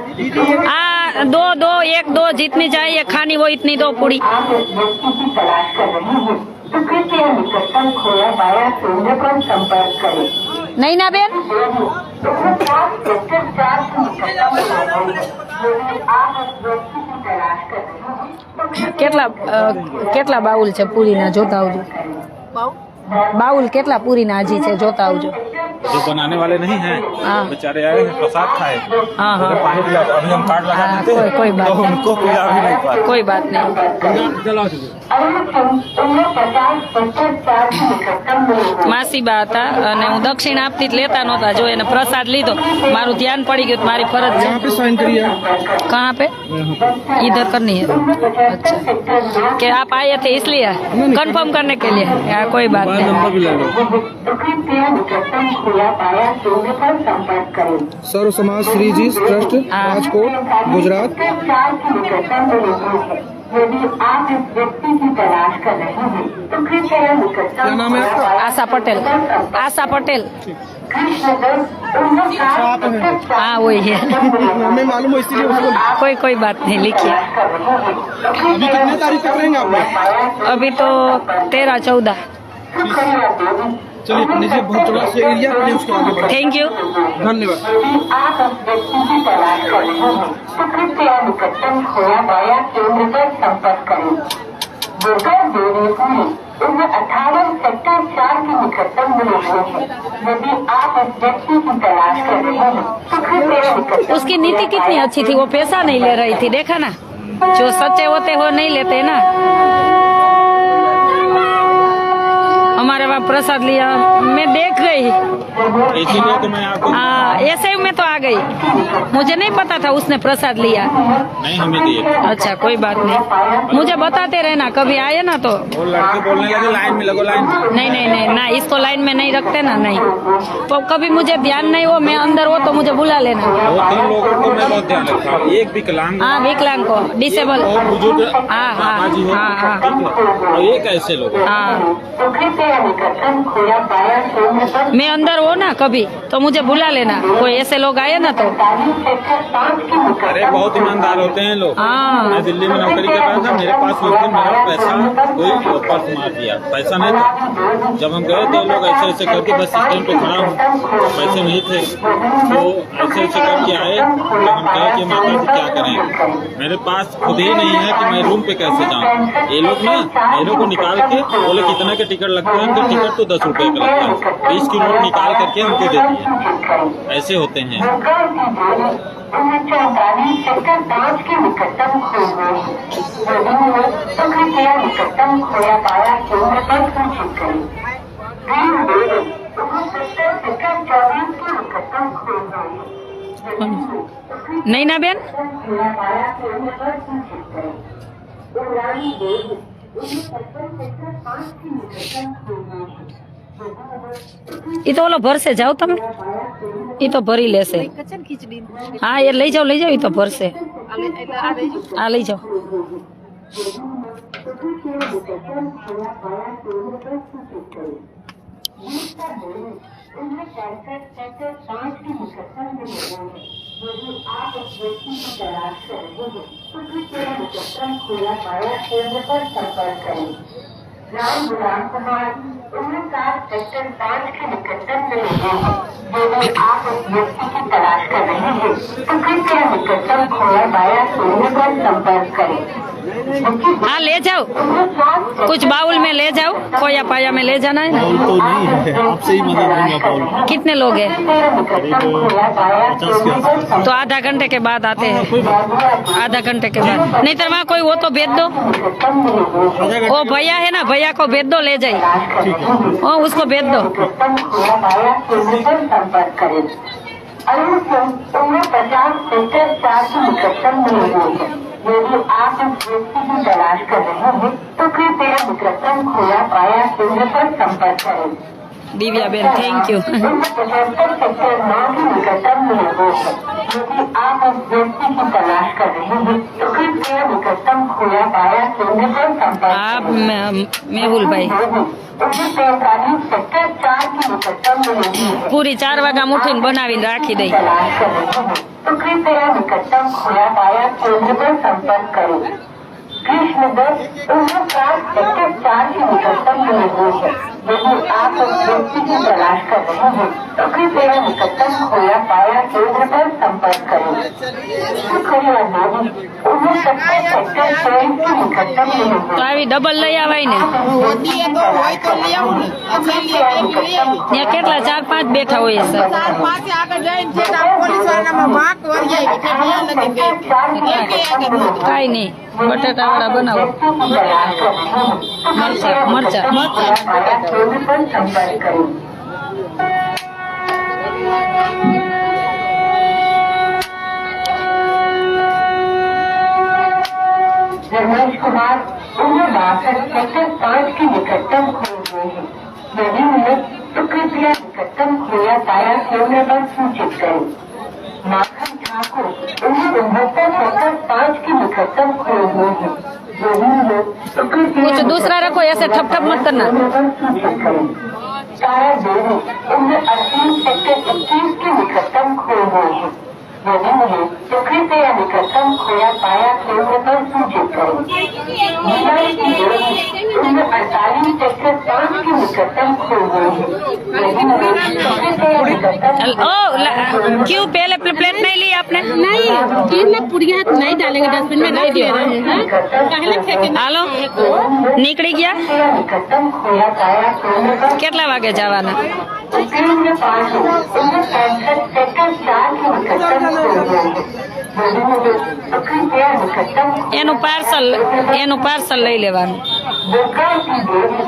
दो दो एक दो जितनी चाहिए खानी वो इतनी दो पूरी आप इस व्यक्ति की तलाश कर रहे हैं तो कृपया निकटतम खोया पाया केंद्र पर संपर्क करें। नहीं ना बेन सेक्टर 4 के निकटतम में हुए हैं। यदि आप इस व्यक्ति की तलाश कर रहे हैं तो કેટલા બાઉલ છે પૂરીના જોતા આવજો બાઉલ કેટલા પૂરીના હજી છે જોતા આવજો जो बनाने वाले नहीं हैं हाँ। बेचारे आए हैं प्रसाद खाए हाँ हाँ पानी पिला अभी हम कार्ड लगा हाँ, देते हैं, कोई बात तो नहीं। उनको पिला भी नहीं पाए કોઈ બાત નહીં चलो उन्हें 50 सेक्टर 4 के निकटतम में हुए हैं। માસીબા હતા અને હું દક્ષિણ આપતી જ લેતા નહોતા જો એને પ્રસાદ લીધો મારું ધ્યાન પડી ગયું તો મારી ફરજ છે यहाँ पे साइन करिए कहाँ पे इधर करनी है अच्छा कि आप आए थे इसलिए कंफर्म करने के लिए कोई बात नहीं नंबर भी ले लो तो कृपया निकटतम खोया पाया केंद्र पर संपर्क करें। सर्व समाज श्रीजी ट्रस्ट हाँ। राजकोट गुजरात सेक्टर 4 के निकटतम में हुए हैं। यदि आप इस व्यक्ति की तलाश कर रहे हैं तो कृपया निकटतम क्या नाम है आपका? आशा पटेल आशा पटेल कृष्णगढ़ हाँ वही है हमें मालूम है इसीलिए उसको कोई बात नहीं लिखिए अभी कितने तारीख तक रहेंगे आप लोग? अभी तो 13-14 चलिए नीचे बहुत थोड़ा सा एरिया पहले उसको आगे बढ़ाएं। थैंक यू धन्यवाद यदि आप इस व्यक्ति की तलाश कर रहे हैं तो कृपया निकटतम खोया पाया केंद्र पर संपर्क करें। दुर्गा देवी पुरी उन्हें 18 सेक्टर 4 के निकटतम मिले हुए हैं। यदि आप इस व्यक्ति की तलाश कर रहे हैं तो कृपया निकटतम उसकी नीति कितनी अच्छी थी वो पैसा नहीं ले रही थी देखा ना जो सच्चे होते वो नहीं लेते ना हमारे वहाँ प्रसाद लिया मैं देख गई इसीलिए तो मैं आपको ऐसे में तो आ गई मुझे नहीं पता था उसने प्रसाद लिया नहीं हमें दिए अच्छा कोई बात नहीं मुझे बताते रहना कभी आए ना तो वो लड़के बोलने लगे लाइन में लगो लाइन में। नहीं ना इसको लाइन में नहीं रखते ना नहीं तो कभी मुझे ध्यान नहीं हो मैं अंदर हो तो मुझे बुला लेना वो 3 लोगों को मैं बहुत ध्यान रखता हूँ एक विकलांग हाँ विकलांग को डिसेबल और बुजुर्ग हाँ, मामा जी हो हाँ, हाँ। ठीक है और एक ऐसे लोग हाँ तो कृपया निकटतम खोया पाया केंद्र पर मैं अंदर हो ना कभी तो मुझे बुला लेना कोई ऐसे लोग आए ना तो 45 सेक्टर 5 के अरे निकटतम बहुत ईमानदार होते हैं लोग हाँ मैं दिल्ली में नौकरी कर रहा था मेरे पास उस दिन मेरा पैसा कोई पर्स मार दिया पैसा नहीं था जब हम गए तो लोग ऐसे ऐसे करके बस स्टैंड पे खड़ा हूँ पैसे नहीं थे तो ऐसे ऐसे करके आए तो हम कहे कि माता जी क्या करें मेरे पास खुद ही नहीं है कि मैं रूम पे कैसे जाऊँ ये लोग ना मेरे को निकाल के बोले कितना के टिकट लगता है तो टिकट तो 10 रुपए का लगता है 20 की नोट निकाल करके हमको दे दिए ऐसे होते हैं दुर्गा की देवी उन्हें 44 सेक्टर 5 के निकटतम खो गए हैं। यदि हुए तो कृपया निकटतम खोया पाया केंद्र पर सूचित करें। ग्रीन देवी उन्हें सेक्टर 24 के निकटतम खो गए हैं। यदि हुए तो कृपया नहीं ना बेन खोया पाया केंद्र पर सूचित करें। उड़ानी देवी उन्हें सेक्टर 5 के निकटतम खो गए हैं। એ તો ઓલો ભરશે જાઓ તમે એ તો ભરી લેશે હા એ લઈ જાઓ એ તો ભરશે હા લઈ જાઓ उन्हें कैंसर सेक्टर 5 के निकटतम में हुए हैं। यदि आप इस व्यक्ति की तलाश कर रहे हैं तो कृपया निकटतम खोया पाया केंद्र पर संपर्क करें। राम गुलाम कुमार 49 सेक्टर 5 के निकटतम में हुए हैं। यदि आप इस व्यक्ति की तलाश कर रहे हैं तो कृपया निकटतम खोया पाया केंद्र पर संपर्क करें। हाँ ले जाओ कुछ बाउल में ले जाओ खोया पाया में ले जाना है ना तो नहीं है आपसे ही मदद लूंगा पाउल कितने लोग हैं तो आधा घंटे के बाद आते हैं आधा घंटे के बाद नहीं तो वहाँ कोई वो तो भेज दो वो भैया है ना भैया को भेज दो ले जाए ओ उसको भेज दो अरुण सिंह उम्र 50 सेक्टर 4 की निकटतम मिली हुई है। यदि आप इस व्यक्ति की तलाश कर रहे हैं तो कृपया निकटतम खोया पाया केंद्र पर संपर्क करें। દિવ્યાબેન થેન્ક યુ। 75 सेक्टर 9 की निकटतम मिली हुई है। यदि आप इस व्यक्ति की तलाश कर रहे हैं तो कृपया निकटतम खोया पाया केंद्र पर संपर्क હા करें। મેહુલભાઈ 45 सेक्टर 4 की निकटतम मिली हुई है। પૂરી 4 વાગ્યા ઉઠીને બનાવીને રાખી દઈ। तलाश कर रहे हैं तो कृपया निकटतम खोया पाया केंद्र पर संपर्क करें। कृष्णदत्त उम्र 7 सेक्टर 4 की निकटतम मिली हुई है। यदि आप उस व्यक्ति की तलाश कर रहे हैं तो कृपया निकटतम खोया पाया केंद्र पर संपर्क करें। शुक्रिया देवी उम्र 70 सेक्टर 23 की निकटतम मिली हुई તો આવી ડબલ લઈ આવાય ને। હોતી એ તો હોય તો લઈ આવું ને છેલ્લી એકલી લઈ આવી ત્યાં કેટલા 4-5 બેઠા હોય છે। 4-5 આગળ જઈને છે આ પોલીસ વાળામાં વાંક વળી આવી એટલે અહીંયા લગી ગઈ એકે આગળ નહોતી। કાંઈ નહીં બટાટા વાળા બનાવો। મરચા મરચા केंद्र पर संपर्क करें। रमेश कुमार उम्र 62 सेक्टर 5 की निकटतम खोए हुए हैं। यदि मिले तो कृपया निकटतम खोया पाया केंद्र पर सूचित करें। माखन ठाकुर उम्र 69 सेक्टर 5 की निकटतम खोए हुए हैं। यदि मिले तो कृपया कुछ दूसरा रखो, ऐसे ठप ठप मत करना। केंद्र पर सूचित करें। तारा देवी उम्र 38 सेक्टर 21 की निकटतम खोए हुए हैं। यदि मिले तो कृपया निकटतम खोया पाया केंद्र पर सूचित करें। मीनाई की देवी उम्र 48 सेक्टर 5 की निकटतम खोए हुए हैं। यदि मिले तो कृपया निकटतम ओ क्यों पहले प्लेट नहीं ली आपने? नहीं इन में पुड़िया नहीं डालेंगे डस्टबिन में रख दे रहे हैं। पहले फेंकेंगे। હાલો નીકળી ગયા। निकटतम खोया पाया केंद्र पर કેટલા વાગે જવાના? केंद्र 5 उम्र 65 सेक्टर 4 की निकटतम खोए हुए हैं। यदि मिले तो कृपया निकटतम એનું પાર્સલ લઈ લેવાનું दुर्गा की देवी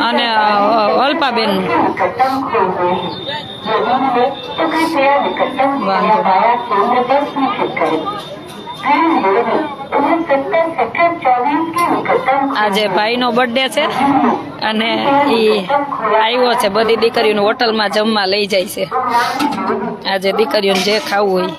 અને અલ્પાબેનનું। निकटतम खोए हुए हैं। यदि मिले तो कृपया निकटतम खोया पाया केंद्र पर सूचित करें। प्रेम देवी उम्र 70 सेक्टर 24 की निकटतम આજે ભાઈનો બર્થડે છે અને ઈ આવ્યો છે, બધી દીકરીઓને હોટલમાં જમવા લઈ જાય છે। આજે દીકરીઓને જે ખાવું હોય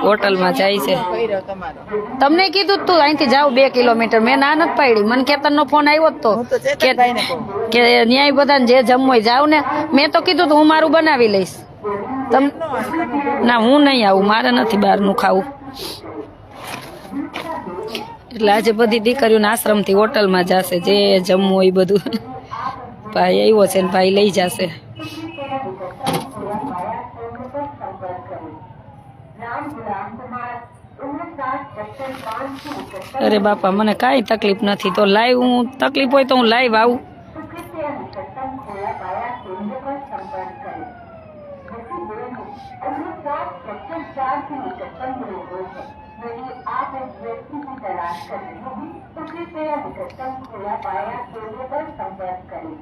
હોટલમાં જાય છે। કર્યો તમારો તમને કીધું તું અહીંથી જાવ 2 કિલોમીટર, મેં ના નથી પાડી। મને કેતનનો ફોન આવ્યો તો હું તો ચેતનભાઈને કહું કે ન્યાય બધાને જે જમવું હોય જાવ ને। મેં તો કીધું તું હું મારું બનાવી લઈશ। તમ ના હું નહીં આવું, મારે નથી બહારનું ખાવું। એટલે આજે બધી દીકરીઓને આશ્રમથી હોટલમાં જશે, જે જમવું હોય બધું। ભાઈ આવ્યો છે ને ભાઈ લઈ જશે। અરે બાપા મને કાંઈ તકલીફ નથી, તો લાઈવ હું તકલીફ હોય તો હું લાઈવ આવું। यदि आप इस व्यक्ति की तलाश कर रहे हैं तो कृपया निकटतम खोया पाया केंद्र पर संपर्क करें।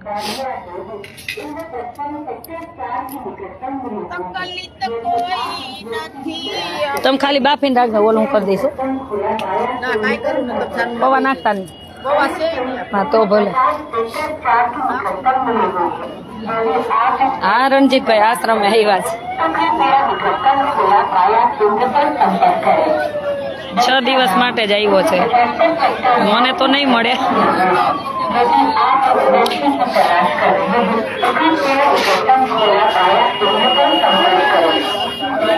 डालिया देवी उम्र 55 सेक्टर 4 की निकटतम मिली हुई તકલી તો કોઈ નથી તમે ખાલી બાફીને રાખજો, ઓલું હું કરી દઈશું। खोया पाया ના કાઈ કરું ને તો ચાલ પવા નાખતા નહીં। બવા છે નહીં હા તો ભલે। सेक्टर 4 की निकटतम मिली हुई है। यदि आप इस હા રણજીતભાઈ આશ્રમે આવ્યા છે। तो कृपया निकटतम खोया पाया केंद्र पर संपर्क करें। 6 દિવસ માટે જ આવ્યો છે, મને તો નહીં મળે। यदि आप इस व्यक्ति की तलाश कर रहे हैं तो कृपया निकटतम खोया पाया केंद्र पर संपर्क करें।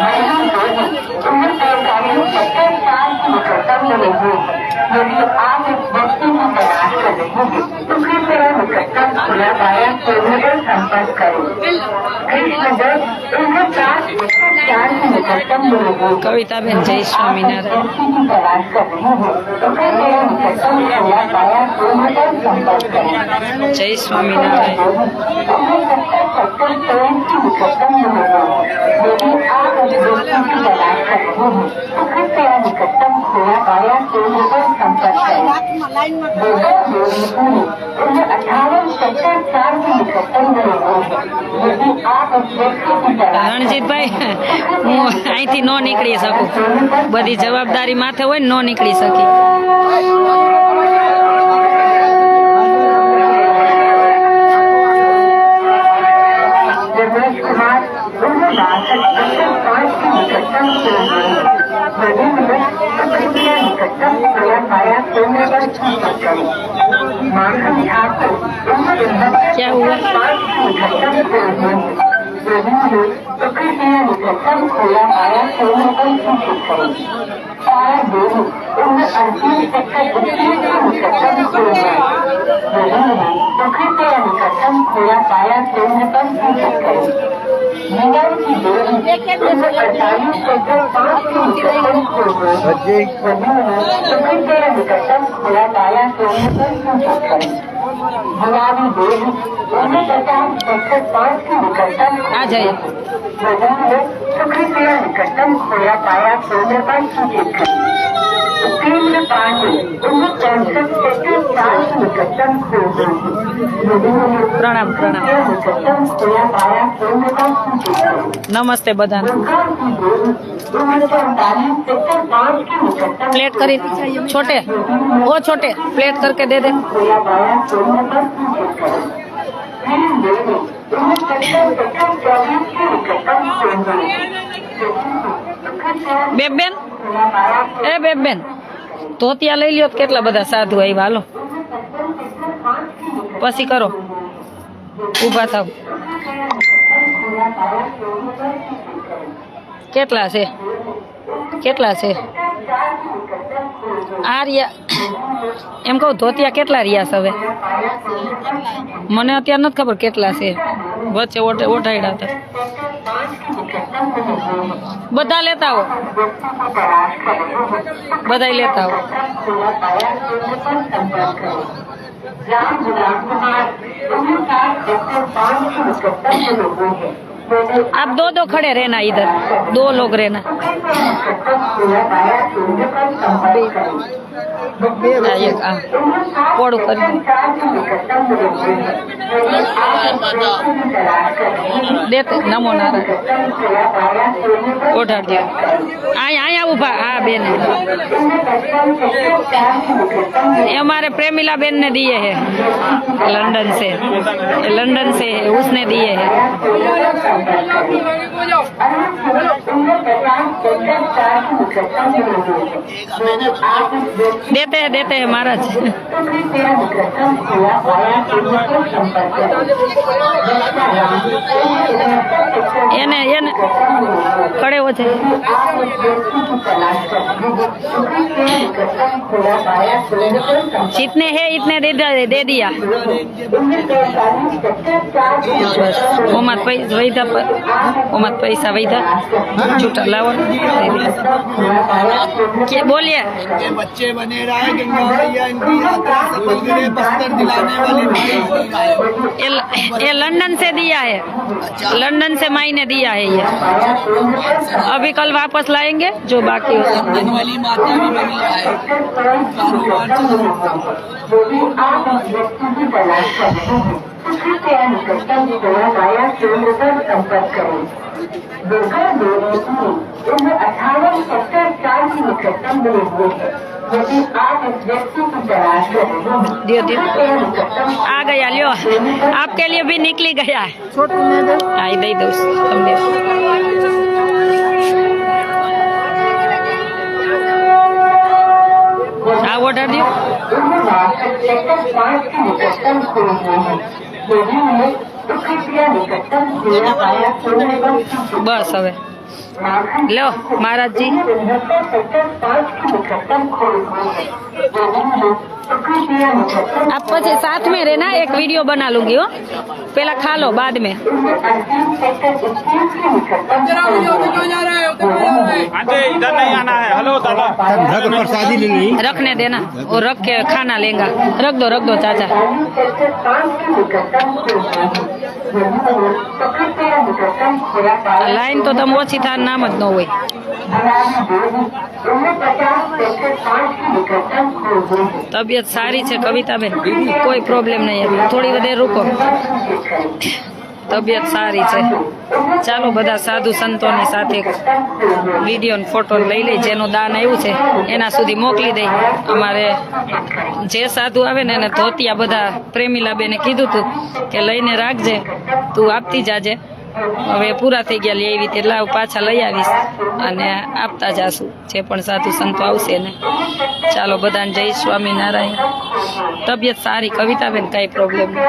महिला देवी उम्र 45 सेक्टर 4 की निकटतम मिली हुई है। यदि आप इस व्यक्ति की तलाश कर रहे हैं तो कृपया निकटतम खोया पाया केंद्र पर संपर्क करें। कृष्णदत्त उम्र 4 सेक्टर 4 की निकटतम मिली हुई है। કવિતાબેન જય સ્વામિનારાયણ। व्यक्ति की तलाश कर रहे हैं तो कृपया निकटतम खोया पाया केंद्र पर संपर्क करें। જય સ્વામિનારાયણ। निकटतम मिली हुई है। यदि आप इस व्यक्ति की तलाश कर रहे हैं तो कृपया निकटतम खोया पाया केंद्र पर संपर्क करें। दुर्गा देवी पुरी उम्र 58 सेक्टर 4 की निकटतम मिली हुई है। રણજીતભાઈ હું અહીંથી ન નીકળી શકું, બધી જવાબદારી માથે હોય ને ન નીકળી શકી. क्या हुआ? आ जाइए. निकटतम खोया पाया केंद्र पर सूचित करें. केंद्र 5 निकटतम खो गई. प्रणाम प्रणाम. निकटतम खोया पाया केंद्र पर सूचित करें. नमस्ते बधाने. प्लेट करी छोटे, वो छोटे प्लेट करके दे दे. खोया पाया केंद्र पर सूचित करें. બેબેન, એ બેબેન, ધોતિયા લઈ લ્યો. કેટલા બધા સાધુ આવ્યા, હાલો પછી કરો, ઊભા થાવ. કેટલા છે, કેટલા છે આ રહ્યા? એમ કહું ધોતિયા કેટલા રહ્યા છે હવે? મને અત્યારે નથી ખબર કેટલા છે. વચ્ચે ઓઢાડ્યા હતા. બધા લેતા આવો, બધા લેતા આવો. आप दो खड़े रहना, इधर 2 लोग रहना. पोड़ू कर देते. नमो नारायण. ओढ़ाड़ दिया. आया उभा. हाँ बेन, ये हमारे प्रेमिला बेन ने दिए हैं लंदन से. लंदन से है, उसने दिए हैं. देते हैं महाराज. એને खड़े हो जाए. जितने हैं इतने दे दिया. ओमत पैसा वैधा छूटा लाओ. क्या बोलिए? बच्चे बने रहे, गंगा मैया इनकी यात्रा सफल करे, बस्तर दिलाने वाली ये लंदन से दिया है. लंदन से माई ने दिया है ये. अभी कल वापस लाएंगे जो बाकी होता. वाली माता भी बनी है. दुर्गा देवी की 58 सेक्टर 4 की निकटतम बने हुए हैं. यदि आप इस व्यक्ति की तलाश कर रहे हैं, आ गया लियो. आपके लिए भी निकली गया है. आई दे दो तुम दे. हाँ ऑर्डर दियो. सेक्टर 5 की निकटतम खो हुए हैं. यदि उन्हें निकटतम खोया पाया केंद्र पर सूचित. बस હવે लो महाराज जी. आप પછી साथ में रहना, एक वीडियो बना लूंगी हो. पहला खा लो बाद में. इधर नहीं आना है. हेलो दादा, प्रसादी ले ली. रखने देना, और रख के खाना लेगा. रख दो चाचा. लाइन तो तम ओછી था नाम ज न હોય. तबियत सारी है कविता बेन, कोई प्रॉब्लम नहीं है. थोड़ी देर रुको. તબિયત સારી છે. ચાલો બધા સાધુ સંતોની સાથે વિડીયો ને ફોટો લઈ લઈ, જેનું દાન આવ્યું છે એના સુધી મોકલી દઈ. અમારે જે સાધુ આવે ને એને ધોતિયા બધા પ્રેમીલાબેને કીધું તું કે લઈને રાખજે, તું આપતી જાજે. હવે પૂરા થઈ ગયા લઈ આવી એટલે પાછા લઈ આવીશ અને આપતા જાશું જે પણ સાધુ સંતો આવશે ને. ચાલો બધાને જય સ્વામિનારાયણ. તબિયત સારી કવિતાબેન, કાંઈ પ્રોબ્લેમ નથી.